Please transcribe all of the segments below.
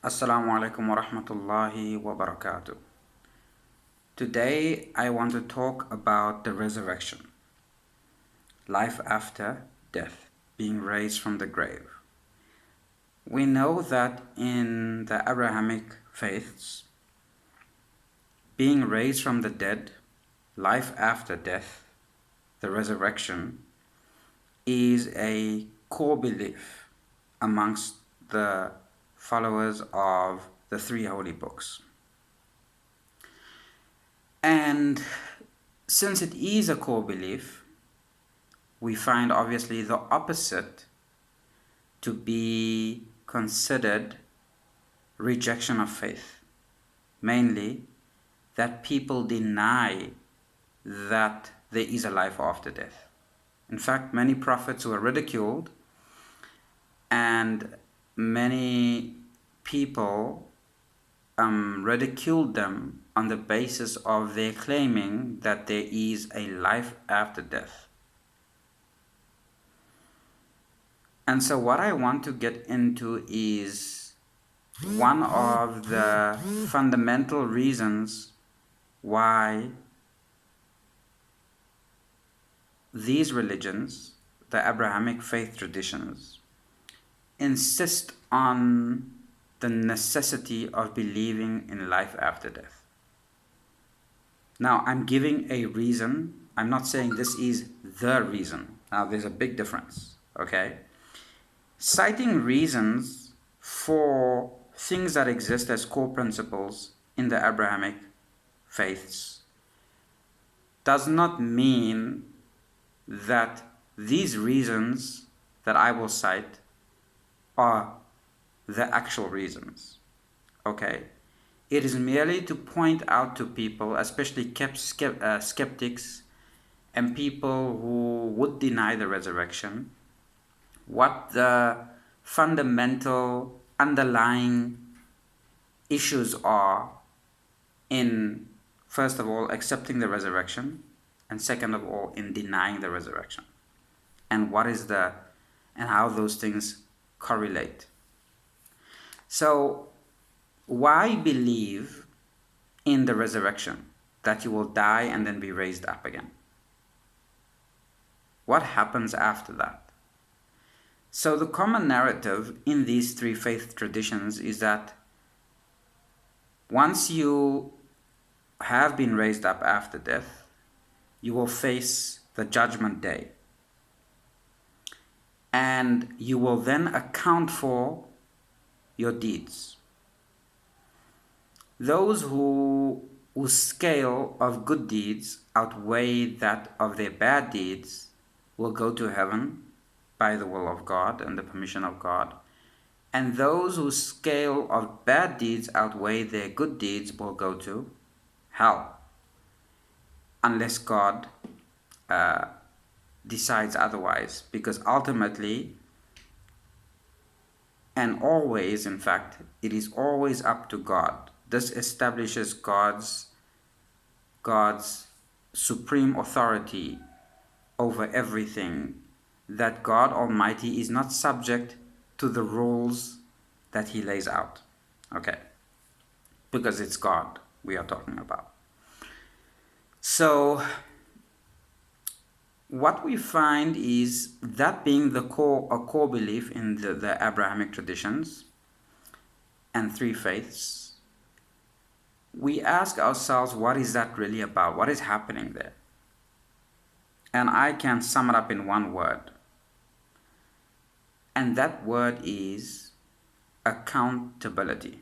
Assalamu alaikum wa rahmatullahi wa barakatuh. Today I want to talk about the resurrection, life after death, being raised from the grave. We know that in the Abrahamic faiths, being raised from the dead, life after death, the resurrection, is a core belief amongst the followers of the three holy books. And since it is a core belief, we find obviously the opposite to be considered rejection of faith. Mainly, that people deny that there is a life after death. In fact, many prophets were ridiculed, and many people ridiculed them on the basis of their claiming that there is a life after death. And so what I want to get into is one of the fundamental reasons why these religions, the Abrahamic faith traditions, insist on the necessity of believing in life after death. Now, I'm giving a reason. I'm not saying this is the reason. Now, there's a big difference, okay? Citing reasons for things that exist as core principles in the Abrahamic faiths does not mean that these reasons that I will cite are the actual reasons. Okay? It is merely to point out to people, especially skeptics and people who would deny the resurrection, what the fundamental underlying issues are in, first of all, accepting the resurrection, and second of all, in denying the resurrection, and how those things correlate. So, why believe in the resurrection, that you will die and then be raised up again? What happens after that? So the common narrative in these three faith traditions is that once you have been raised up after death, you will face the judgment day. And you will then account for your deeds. Those whose scale of good deeds outweigh that of their bad deeds will go to heaven by the will of God and the permission of God. And those whose scale of bad deeds outweigh their good deeds will go to hell, unless God decides otherwise, because ultimately and always, in fact, it is always up to God. This establishes God's supreme authority over everything, that God Almighty is not subject to the rules that He lays out. Okay, because it's God we are talking about. So what we find is that being a core belief in the Abrahamic traditions and three faiths, we ask ourselves, what is that really about? What is happening there? And I can sum it up in one word. And that word is accountability.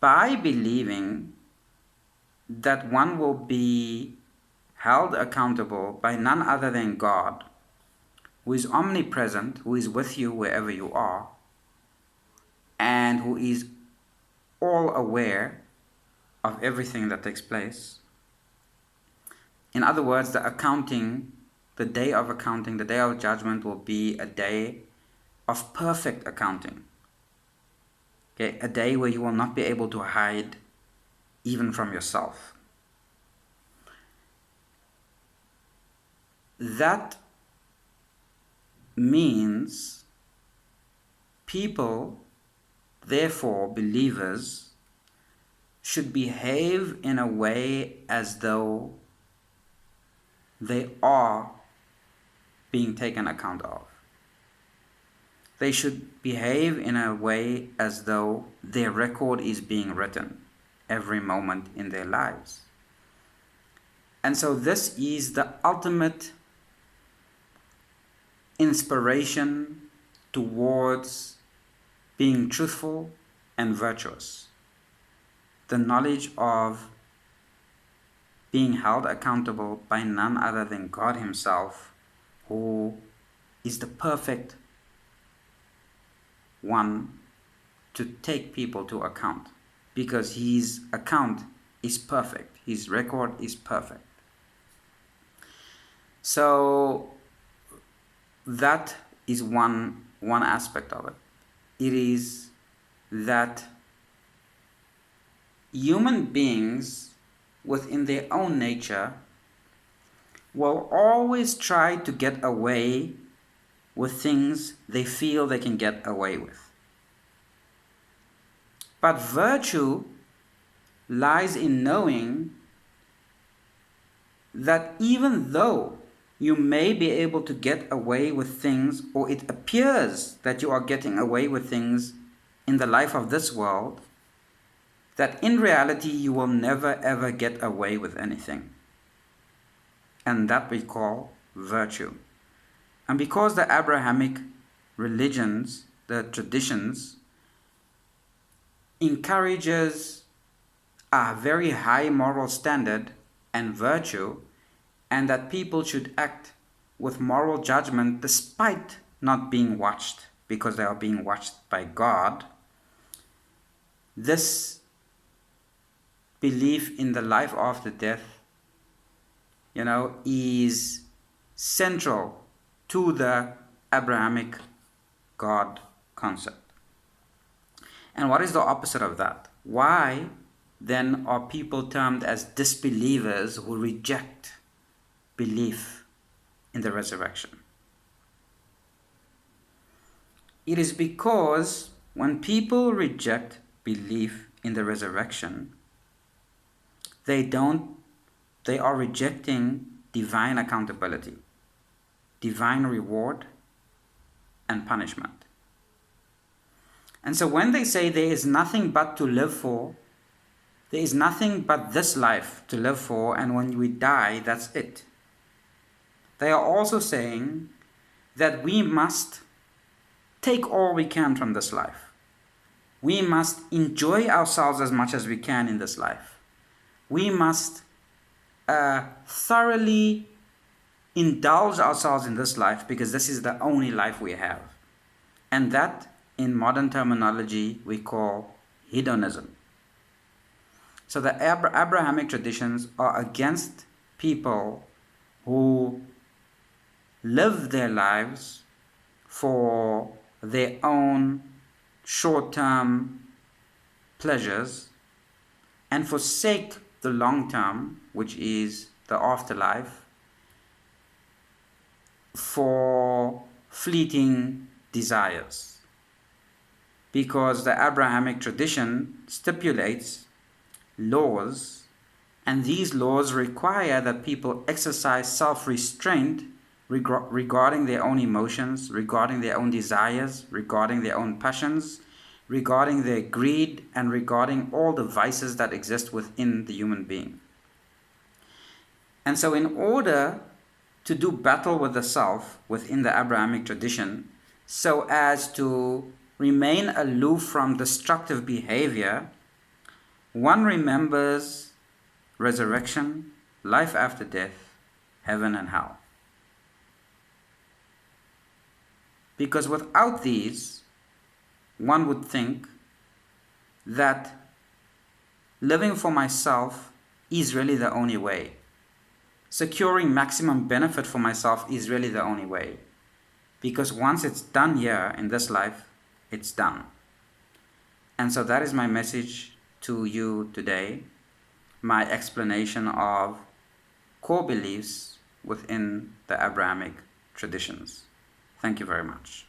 By believing that one will be held accountable by none other than God, who is omnipresent, who is with you wherever you are, and who is all aware of everything that takes place. In other words, the day of accounting, the day of judgment will be a day of perfect accounting. Okay, a day where you will not be able to hide even from yourself. That means people, therefore believers, should behave in a way as though they are being taken account of. They should behave in a way as though their record is being written every moment in their lives. And so this is the ultimate inspiration towards being truthful and virtuous. The knowledge of being held accountable by none other than God Himself, who is the perfect one to take people to account, because His account is perfect, His record is perfect. So that is one aspect of it. It is that human beings within their own nature will always try to get away with things they feel they can get away with. But virtue lies in knowing that even though you may be able to get away with things, or it appears that you are getting away with things in the life of this world, that in reality you will never ever get away with anything. And that we call virtue. And because the Abrahamic religions, the traditions, encourages a very high moral standard and virtue, and that people should act with moral judgment despite not being watched, because they are being watched by God, this belief in the life after death, is central to the Abrahamic God concept. And what is the opposite of that? Why then are people termed as disbelievers who reject belief in the resurrection? It is because when people reject belief in the resurrection, they are rejecting divine accountability, divine reward and punishment. And so when they say there is nothing but to live for, there is nothing but this life to live for, and when we die, that's it. They are also saying that we must take all we can from this life. We must enjoy ourselves as much as we can in this life. We must thoroughly indulge ourselves in this life, because this is the only life we have. And that, in modern terminology, we call hedonism. So the Abrahamic traditions are against people who live their lives for their own short-term pleasures and forsake the long-term, which is the afterlife, for fleeting desires. Because the Abrahamic tradition stipulates laws, and these laws require that people exercise self-restraint regarding their own emotions, regarding their own desires, regarding their own passions, regarding their greed, and regarding all the vices that exist within the human being. And so in order to do battle with the self within the Abrahamic tradition, so as to remain aloof from destructive behavior, one remembers resurrection, life after death, heaven and hell. Because without these, one would think that living for myself is really the only way. Securing maximum benefit for myself is really the only way. Because once it's done here in this life, it's done. And so that is my message to you today, my explanation of core beliefs within the Abrahamic traditions. Thank you very much.